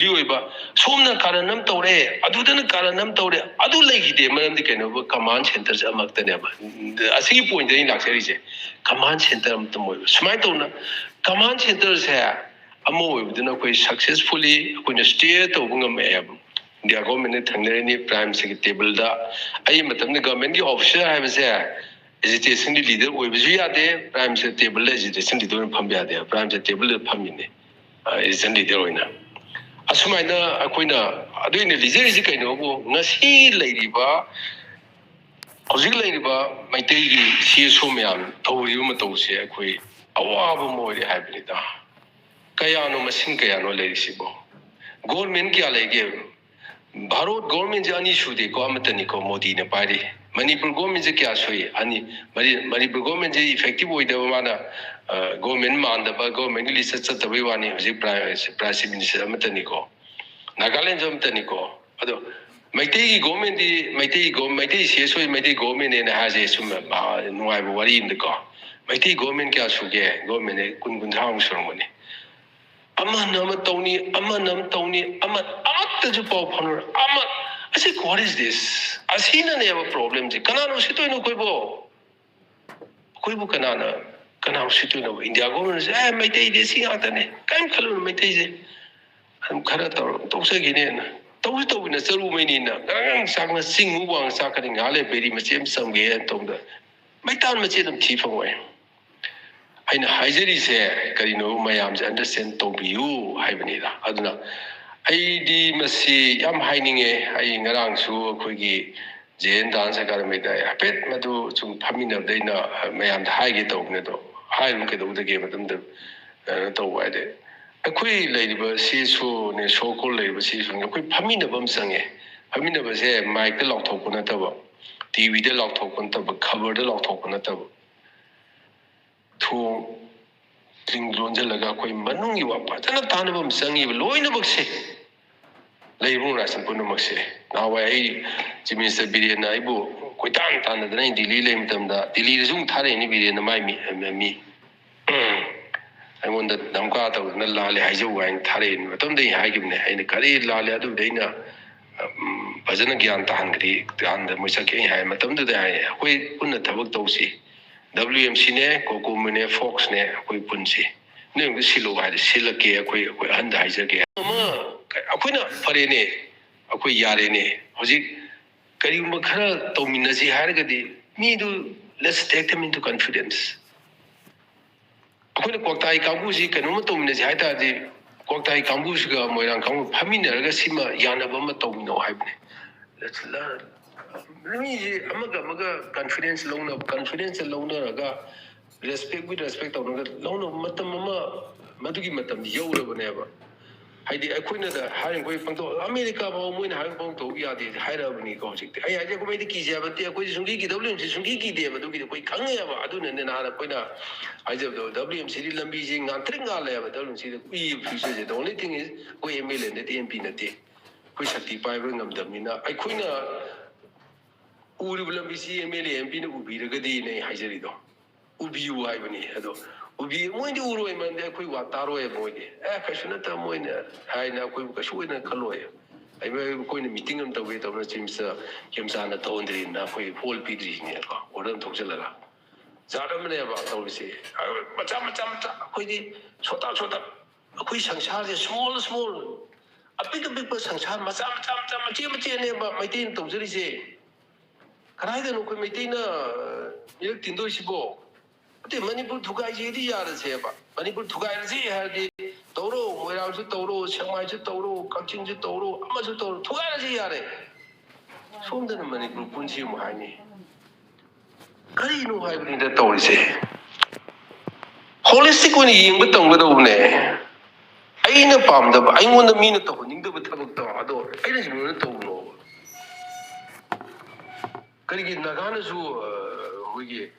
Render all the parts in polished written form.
Yoiba, Somna Karanam Tore, Adudana Karanam Tore, Adu Lake de Mandican command centers among the neighbor. I see point in luxury. Command center of the Moy. Smitona, command centers here. A more within a successfully when a steer to Wungam. The government Tangerine Prime Secretary. I am the government officer. I was there. Agitation leader, we are there. Prime Secretary, agitation leader in Pambia there. Prime Secretary Pamine is in the Asumana Aquina, doing the Lizzie Kainobo, Nasi Ladyba, Ozil Ladyba, my day, she is Homian, Toriumatosia, Qui, Awaba more hybrid. Kayano Masinkayano Ladysibo. Goldman Kiala gave Barot Gorman Jani Shudi, Gomatanico Modina Party. Manipur Gomen Kiasui, Ani Manipur Gomen effective with the Wada Gomen Man, the Gomen Lisa Satawani, Prime Minister Matanico. Nagaland Matanico. Although Maiti Gomen, Maiti Go, Maiti Sesui, Maiti Gomen and has a summa, no I worry in the car. Maiti Gomen Kiasuge, Gomen, Kungun ceremony. Ama Namatoni, Ama Namtoni, Ama Atajupo Honor, Ama. I said, what is this? I seen any other problems. Canano Situino Quibo. Quibu Canana, Canao Situino. India government says, I may take this thing out and can't call me take I'm Karator, Tosagin. Tosto in a Sarumanina, Sang sing one sacking Ale, Betty Machim, some gay and Tonga. My town Machim chief away. I know Hizeri say, Carino, my arms understand Toby, you, Hibanida. I don't know. I must am hiding a ngarang su quicky Jane dance academy. I bet Madu to Pamina Dana, may am the high get open it. I look at the game at them the wide. A quay lady, but she's so near so called labor season. A quick Pamina bum sang it. Pamina was here, Mike the lock top on a table. TV the lock top on top, cover the lock top on a table. Two things on the Lagaquay Manungi Wapa. And a ton of them sang you low in the box. Labor as a Punumaxe. Now I, Jimmy Sabirian Ibu, Quitan, and the 90 Lilim, the Lizum Tari, in the me. I want that Namkata with Nalali Hazu and Tarin, but on the Hagim and the Kari Lala do Dana Pazanagian Tangri, and the Musaki, Matam de Daya, we put the Tabatosi. WMC ne, Kokumune, Fox ne, we punsi. No, the Silo had a Silake, we under Isaac. Aquina Parene, Aqui Yarene, Hosi Karimakara, Dominazi Hargadi, me do let's take them into confidence. Aquina Quatai Kambuzi, Kanomatomines Haita, the Quatai Kambuska, Moyan Kamu, Pamina, Sima, Yanabama Tomino Hibne. Let's learn. Amaga confidence loan of confidence alone, respect with respect of loan of Matamama, Matuki Matam, Yoda whenever. I did a queen of the hiring way from America, when I won't to be at the higher of any project. I had to make the keys, but the acquisition Gigi, WMC, there, but we can't do it in another point. I said, WMC Lambizing and Tringa, but don't see the future. The only thing is, we a million at the MP in a day. We shall keep firing of them. I couldn't. Uri will be see a million pin would be the Gadine Hazerido. Ubi you, Ivani, Hado. Ubi, when the Uru and the Quataro avoid it. Passionata Moina, I now Quibashuin and Kaloya. I may go in a meeting on the way of James Kimsana Tondri, Nakui, Paul Pidri, or don't talk to Lara. Zaramane about always say, Machamata, Quidi, Sota, a quiz and charge small. A big person, Machamata, my team to say. I don't know Medina Tindoisibo. The Manipur to guys, Manipur to guys, had the Toro, where I was a Toro, Shamai Toro, Kachin Toro, Amazu Toro, to Yare. From the Manipur Punchi Mahani. I know I bring the Tori say. Holistic when he with them with One. I ain't a palm, I want the minute of Ninda with Tabak. I didn't want to know. Karigi Naganazu, we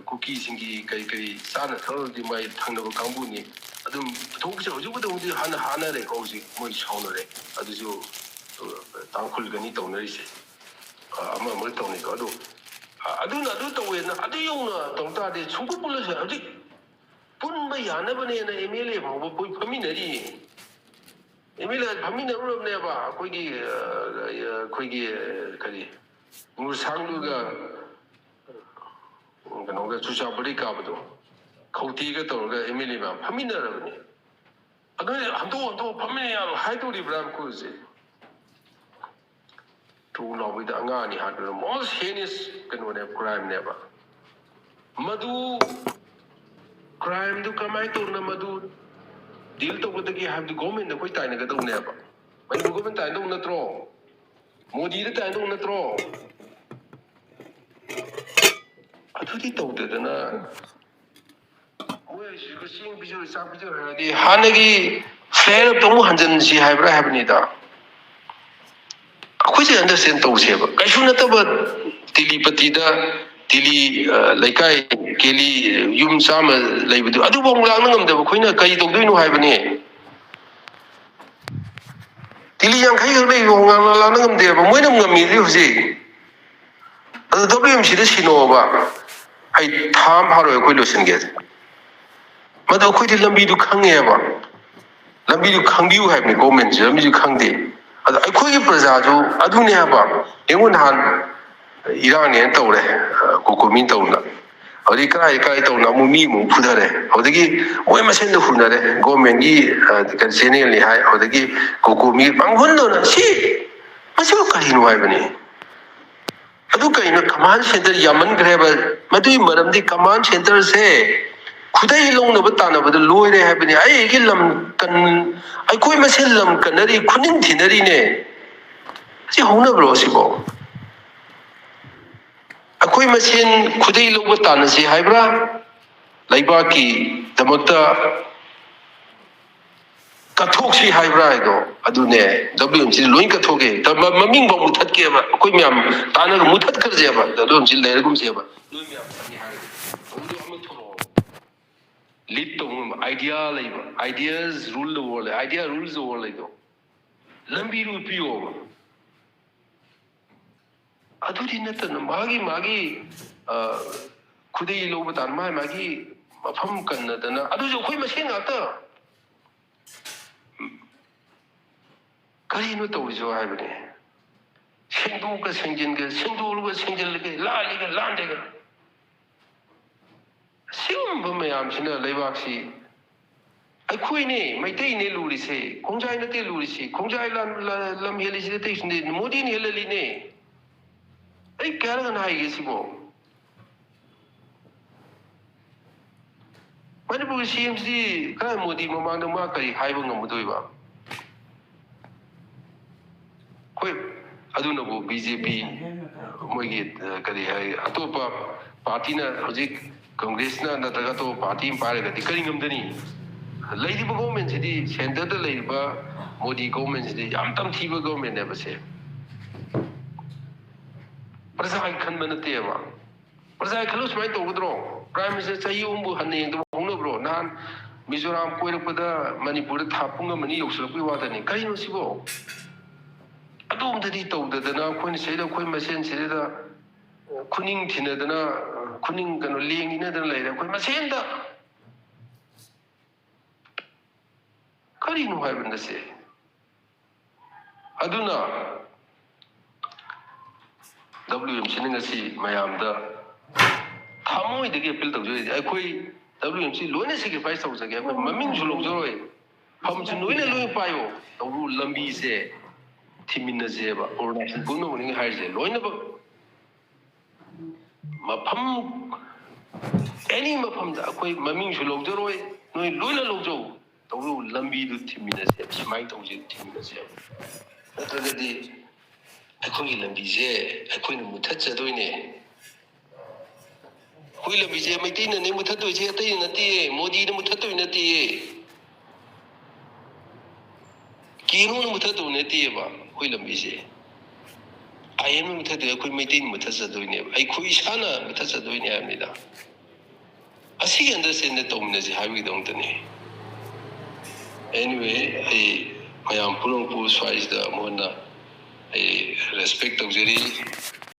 cookies in Kari, Sana, the my tongue of Kambuni. Adam talks of you with the Hana, they call it Moish Honore, as you Tankul Ganito Nurse. I'm a Multonico. I do not do it. I don't know, the Sukupulas. Put my Yanabani and Emilia, who put Paminari. 이밀 밤이나 울었네봐. 거기 그리 무상루가 그놈가 주사버리 까봐도 거기가 떠오르가 이밀이만 밤이나라더니 아니 한도 밤이나로 하이도리 브람 코지 또 나오이다 안가니 하더라 most heinous 그놈의 crime never Madhu crime do kamai to na madu deal to with the have the government na koi tai na ga do ne ba mai government tai do na tro modi de tai do na tro adu di to de na oi shi ko sing bi jo sa bi jo ha di hanagi flare up to hanjan si haibra habni da akhoi je understand to se ba kai su na ta ba tilipati da tili laikai keli yum sama laibudu adu bong lang ngam da khoina kai tong doinu haibani tili yang khai gar dei bong lang ngam de ba moinam ngami ri husi adu wm si de sino ba ai tham haro khoi lo sin ge madu khoi di lambi du khange ba lambi du khangbiu haibni government je lambi du khangde adu ai khoi gi praja ju adu ne ba engun han 이란에 떠오래 고고민 떠오나 어디 까이 떠오나 무미 무 푸다래 어디기 오해마센도 후나래 고멘기 그 제네리 하이 어디기 고고미 방훈도는 시 마시고 까이노 하이버니 아두 까이나 커맨드 센터 야만 그래바 마두이 머람디 커맨드 센터세 구다이 롱너버 따나버도 로이래 하이버니 아이 이게 람간 아이 코이 마센 람간너리 군인 디너리네 지 홍너브로 시고 अखोई machine खुदे लोग बताने से हाइब्रा लाइबा की दमकता कथोक से हाइब्रा है तो अदुने WMC lion कथोके तब ममिंग बम मुथत के बा कोई म्याम ताना को मुथत कर जे बा WMC लेर गुम से बा लोइन म्याम तानी हाइ उदो हम थोरो लीड तो idea Laiba ideas rule the world idea rules the world तो लंबी रू पियो अधूरी नतन मागी खुदे लोग बता मागी मफम कन्नदना अदुजो खोई मसेन गाता करीनो तौजो हाइबने सेंदुगा सेंजिनगा सेंदुलगा सेंजिलगा लालिगा लांदेगा सिगुम मयामसिना लेबाक्सी अखोइने मैतैने लुरिसे खोंजाय नते लुरिसे खोंजाय लम हेलिसे तैसने मोदी ने हेललिने ऐ क्या हाइगे सिबो मनपुर सीएमसी काय मोदी ममांग मा करी हाइबो ngमदोइबा कोई अदुनबो बीजेपी मोगी करी हाइ अतोपा पार्टी ना हजिक कांग्रेस ना नतगा तो पार्टी पारेगा दि करी ngमदनी लेदिबो गवर्नमेंट सिदि सेंटर द लेबा मोदी गवर्नमेंट सिदि याम तम थीबो गवर्नमेंट ने बसे प्रजा खनब नतेबा प्रजा खलो सुमाय तौगद्रो प्राइम मिनिस्टर चाही उमबु हन्ने यंग होंगनब्रो नान मिजोराम कोइरपदा मणिपुर थापुंग मनि योसलपि वादनी करिनो सिबो अदोमददि तौददना कोइन सेदा कोइ मसेन सेदा खुनिंग थिनदना खुनिंग कनो लेंगिनदना लेरा कोइ मसेनदा करिनो हाइबनसे अदुना WMC ngasi mayam da thamoi de ge pil tau joi akhoi WMC loine sacrifice tau jage akhoi maming ju lok joroi pham chu noine loi payo tau lambi se thimin je ba ornation puno ning hai je loine ba ma pham any ma pham da akhoi maming ju lok joroi noi loine lok jo tau lambi du thimin je smai tau je thimin je atragadi अखोई लंबी से अखोई ने मुथत चदोइने कोई लंबी से मैती ने मुथत दोइ से अतै नति मोदी ने मुथत दोइ नति किनु ने मुथत दोइ नति बा कोई लंबी से आयन ने मुथत दोइ कोई मैती ने मुथत चदोइने आई कोई साना मुथत चदोइने आमिदा असि अंडरस्टैंड ने तोमने से हाइवे दोंतने एनीवे आई मयाम पुलों पु स्वाइस दा मोना respect of Jerry